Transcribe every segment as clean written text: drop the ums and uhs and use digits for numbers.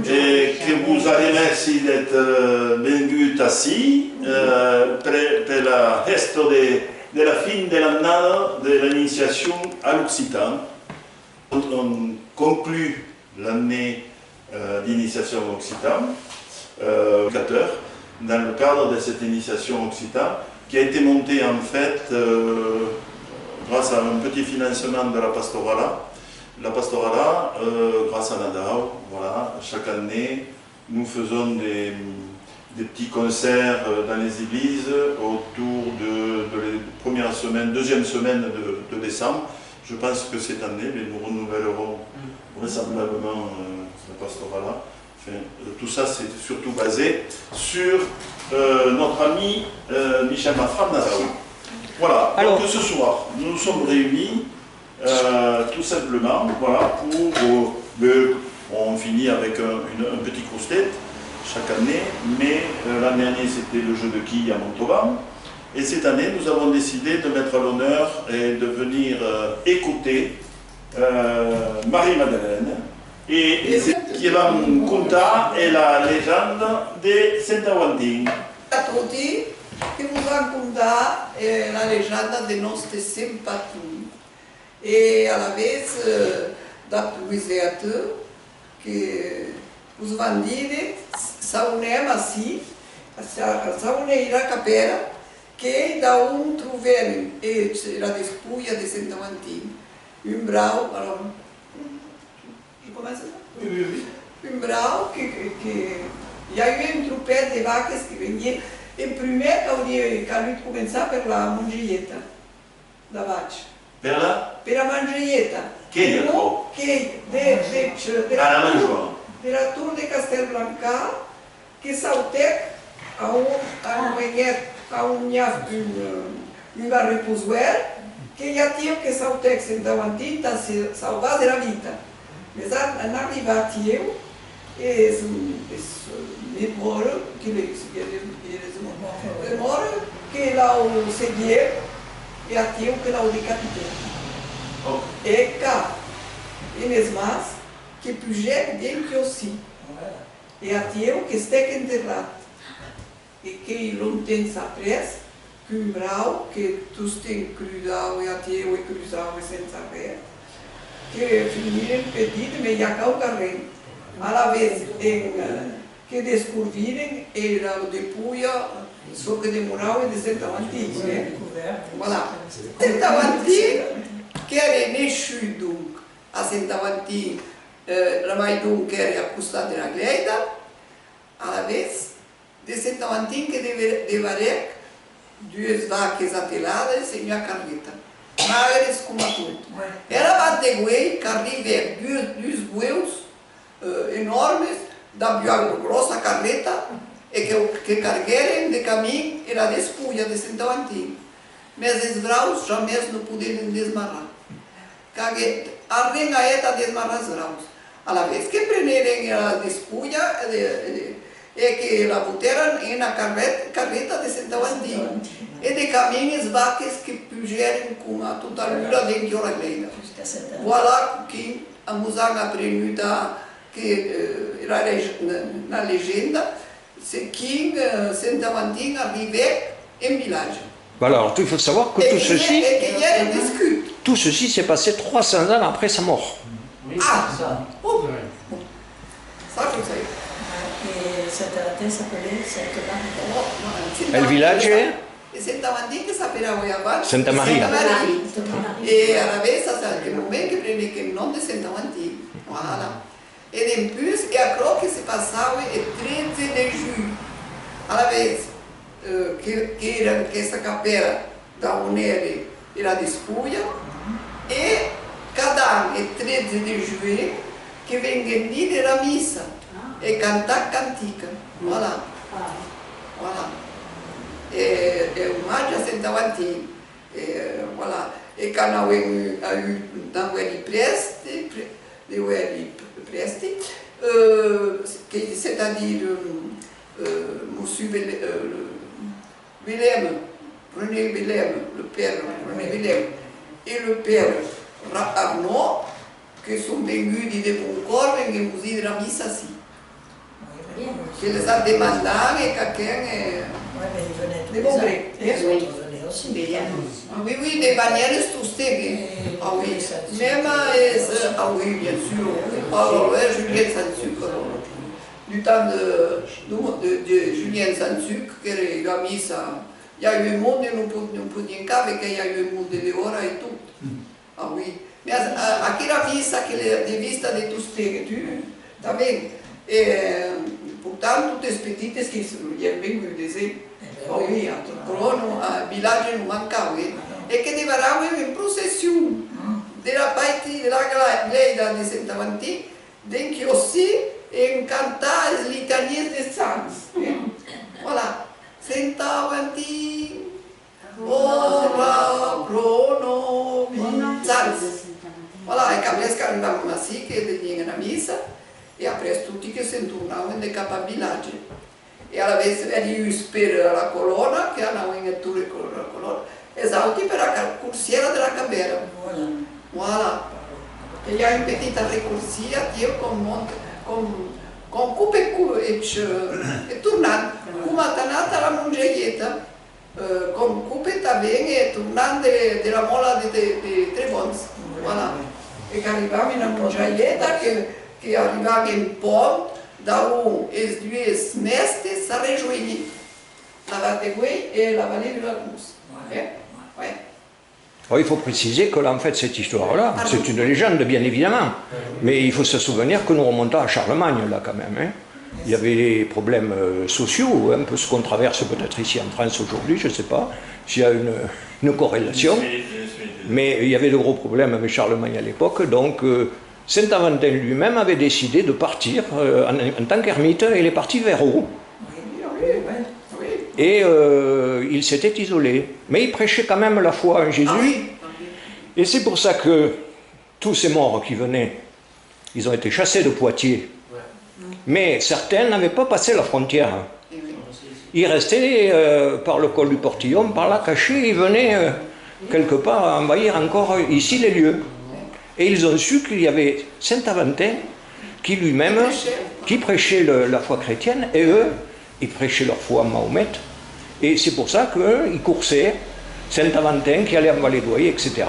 Et que vous allez merci d'être venus ici pour le reste de la fin de l'année de l'initiation à l'Occitan. On conclut l'année d'initiation à l'Occitan, dans le cadre de cette initiation Occitan, qui a été montée en fait grâce à un petit financement de la pastorale. La pastorale, grâce à Nadao, voilà, chaque année, nous faisons des petits concerts dans les églises autour de la première semaine, deuxième semaine de décembre. Je pense que cette année, nous renouvellerons vraisemblablement la pastorale. Enfin, tout ça, c'est surtout basé sur notre ami Michel Mafram Nadao. Voilà, alors, donc ce soir, nous nous sommes réunis tout simplement, voilà, pour on finit avec un petit cross-tête chaque année, mais l'année dernière c'était le jeu de quilles à Montauban, et cette année nous avons décidé de mettre à l'honneur et de venir écouter Marie-Madeleine, qui va nous conter la légende de Saint-Aventin. A tutti che vi racconta la leggenda del nostro Saint-Patron. Et à la vez, d'après que os bandidos saunem assim, saunem a capera, que da troveram la despulha de Saint-Aventin. Brau, alors, je commence ça? Oui, oui, oui. Brau, il y a eu un troupette de vaques qui venaient, et primer, quand il commençait par la mangietta, la vache. Per la mangietta. Che è della Tour de Castelblanca, che sautec a un reposoir, che gli attio che sautec Saint-Aventin da salvare la vita. Mais en arrivat io, e mi moro, che la seguie, e attio che la decapité. E cá, e mesmo que puget bem que aussi. E attio que estec enterrat. E que não tem sapres, que brau, que tu tem crudau e attio e cruzau e sem saber, que finiram pedido me jacau carrem. A la vez que descobriram era o depuia, só que demorava de Saint-Aventin. Voilà. Saint-Aventin, que era nascido a Saint-Aventin, la maidon que era acostada na Gleida, a la vez de Saint-Aventin que devaria duas vacas ateladas e uma carneta. Magras como a tudo. Era bateguei, carne dois bueus enormes, da biago grossa carneta, e que carregaram de caminho era a despulha de Saint-Aventin. Mas os graus jamais não puderam desmarrar. A rengaeta desmarrar os graus. A la vez que prenderam a despulha, é que la botaram na carreta de Saint-Aventin. E de caminho as vacas que puseram com a totalura dentro da Gleida. Voilà que a musanga aprendida que era na legenda, c'est que Saint-Aventin arrivait en village. Voilà, alors il faut savoir que tout ceci s'est passé 300 ans après sa mort. Ah, ça. Oh. Ça, je sais. Et Saint-Aventin s'appelait Sainte-Marie. Et le village est Saint-Aventin que s'appelait avant Santa Maria. Et à la vez, ça c'est le moment que prenait le nom de Saint-Aventin. Voilà. Et en plus, il y a quelque chose qui se passait le 13 de juillet. À la vez, que era essa capela da Unere era despulha, e cada ano, 13 de julho, que vem venir a missa e cantar cantica. Voilà. Voilà. É o Mário de Saint-Aventin. Voilà. E quand on a eu dans le Preste, c'est-à-dire Monsieur Willem, René Willem, le père René Willem, et le père Arnaud, che sono venuti di Buoncorno e che musei della messa sì. Che les a demandé et quelqu'un des Bombré. aussi. Ah oui, oui, des bannières toustées. Ah oui, même ah oui, bien sûr. Alors, Julien sans sucre. Du temps de Julien sans sucre, qu'il a mis ça. Il y a eu un monde, non podia pas, perché il y a eu un monde de ora e tutto. Ah oui. Mais a quella vista che le vista di toustées, tu, t'as vu? Portanto, tutte le petites che sono venute, poi a Crono, a villaggio non mancava, e che divaravano in processione della parte della Gleda di Santa Vanti, che aussi e cantare l'italiano di Sans. Voilà, Santa Vanti, ora Crono, Sans. Voilà, e capisco che arrivavano sì, che venivano a messa, e après tutti che si tornavano di capo al villaggio. E alla vez vedi per la colonna, che andavano in tour con la colonna, esauti per la corsiera della Cabera. Voilà. E hi ha una petita recursia, io con cupe e tornando, come è nata la mongeietta, con cupe também e tornando della mola di Trebons. Voilà. E che arrivava in una mongeietta che arrivava in pont, da où les deux mestres se rejoignaient, la Vategoué et la vallée de la Gousse. Ouais. Alors, il faut préciser que là, en fait, cette histoire-là, c'est une légende, bien évidemment, mais il faut se souvenir que nous remontons à Charlemagne, là, quand même. Hein. Il y avait des problèmes sociaux, un peu ce qu'on traverse peut-être ici en France aujourd'hui, je ne sais pas s'il y a une corrélation, mais il y avait de gros problèmes avec Charlemagne à l'époque, donc Saint-Aventin lui-même avait décidé de partir en tant qu'ermite, et il est parti vers Eaux. Et il s'était isolé. Mais il prêchait quand même la foi en Jésus. Et c'est pour ça que tous ces morts qui venaient, ils ont été chassés de Poitiers. Mais certains n'avaient pas passé la frontière. Ils restaient par le col du Portillon, par là cachés, ils venaient quelque part envahir encore ici les lieux. Et ils ont su qu'il y avait Saint-Aventin qui lui-même, qui prêchait la foi chrétienne, et eux, ils prêchaient leur foi à Mahomet. Et c'est pour ça qu'ils coursaient Saint-Aventin qui allait en Vallée d'Oye, etc.,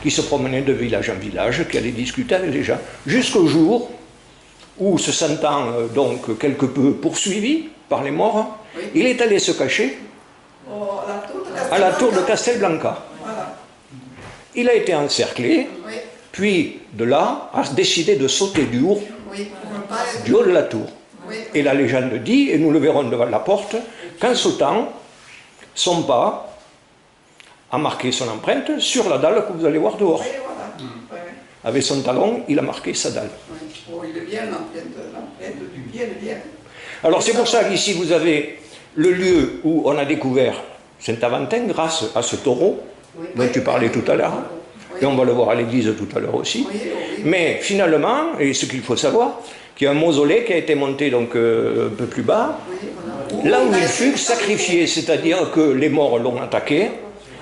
qui se promenait de village en village, qui allait discuter avec les gens, jusqu'au jour où, se sentant donc quelque peu poursuivi par les morts, il est allé se cacher à la tour de Castelblanca. Il a été encerclé. Puis, de là, a décidé de sauter du haut de la tour. Et la légende dit, et nous le verrons devant la porte, qu'en sautant, son pas a marqué son empreinte sur la dalle que vous allez voir dehors. Avec son talon, il a marqué sa dalle. Alors c'est pour ça qu'ici vous avez le lieu où on a découvert Saint-Aventin grâce à ce taureau dont tu parlais tout à l'heure. Et on va le voir à l'église tout à l'heure aussi. Mais finalement, et ce qu'il faut savoir, qu'il y a un mausolée qui a été monté donc un peu plus bas, là où il fut sacrifié, c'est-à-dire que les morts l'ont attaqué,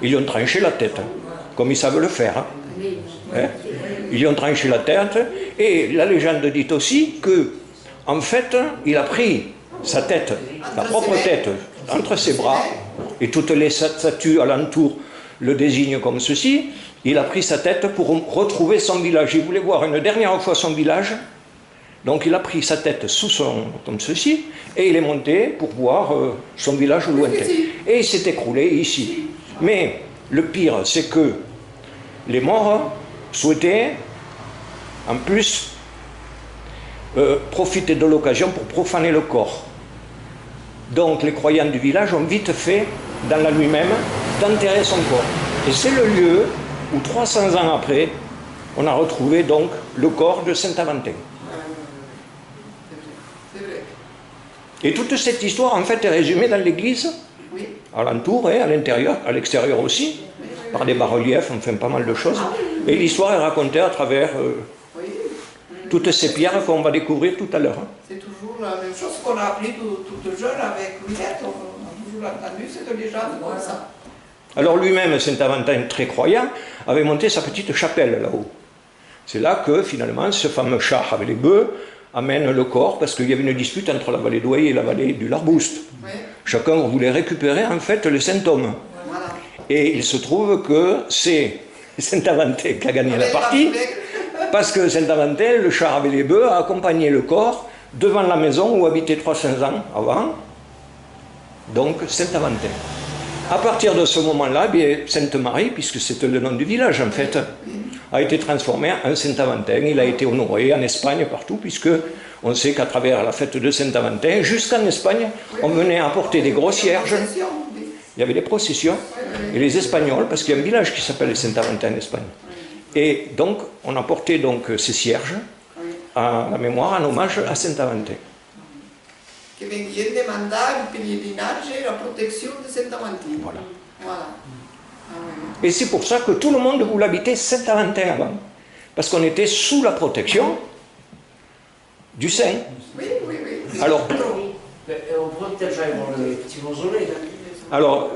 ils lui ont tranché la tête, comme ils savent le faire. Hein. Ils lui ont tranché la tête, et la légende dit aussi que, en fait, il a pris sa tête, sa propre tête, entre ses bras, et toutes les statues alentour le désignent comme ceci. Il a pris sa tête pour retrouver son village. Il voulait voir une dernière fois son village. Donc il a pris sa tête comme ceci, et il est monté pour voir son village lointain. Et il s'est écroulé ici. Mais le pire, c'est que les morts souhaitaient, en plus, profiter de l'occasion pour profaner le corps. Donc les croyants du village ont vite fait, dans la nuit même, d'enterrer son corps. Et c'est le lieu où 300 ans après, on a retrouvé donc le corps de Saint-Aventin. Et toute cette histoire, en fait, est résumée dans l'église, à l'entour, à l'intérieur, à l'extérieur aussi, par des bas-reliefs, enfin pas mal de choses. Et l'histoire est racontée à travers toutes ces pierres qu'on va découvrir tout à l'heure. C'est toujours la même chose qu'on a appris tout jeune avec Louisette, on a toujours entendu cette légende comme ça. Alors lui-même, Saint-Aventin, très croyant, avait monté sa petite chapelle là-haut. C'est là que finalement ce fameux char avec les bœufs amène le corps, parce qu'il y avait une dispute entre la vallée d'Oye et la vallée du Larbouste. Ouais. Chacun voulait récupérer en fait le Saint-Homme. Voilà. Et il se trouve que c'est Saint-Aventin qui a gagné la partie, parce que Saint-Aventin, le char avec les bœufs, a accompagné le corps devant la maison où habitaient 300 ans avant, donc Saint-Aventin. À partir de ce moment-là, Sainte-Marie, puisque c'était le nom du village en fait, a été transformé en Saint-Aventin. Il a été honoré en Espagne partout, puisque on sait qu'à travers la fête de Saint-Aventin, jusqu'en Espagne, on venait apporter des gros cierges. Il y avait des processions, et les Espagnols, parce qu'il y a un village qui s'appelle Saint-Aventin en Espagne. Et donc, on apportait donc ces cierges à la mémoire, en hommage à Saint-Aventin. Che vengono demandare il pellegrinaggio e la protezione di Saint-Aventin. Voilà. Voilà. Ah, oui. Et c'est pour ça que tout le monde voulait habiter Saint-Aventin avant. Parce qu'on était sous la protection du Saint. Oui, oui, oui. Alors, on pourrait peut-être aller voir le petit mausolée. alors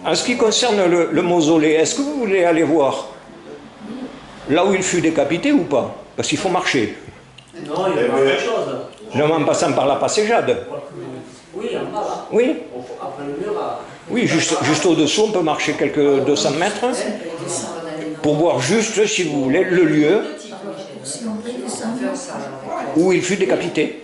en ce qui concerne le mausolée, est-ce que vous voulez aller voir là où il fut décapité ou pas? Parce qu'il faut marcher. Non, il y a pas grand chose. Non, en passant par la Passéjade. Oui, en bas là. Oui, Après le mur, là. oui, juste au-dessous, on peut marcher quelques 200 mètres pour voir juste, si vous voulez, le lieu Si on peut descendre, où il fut décapité.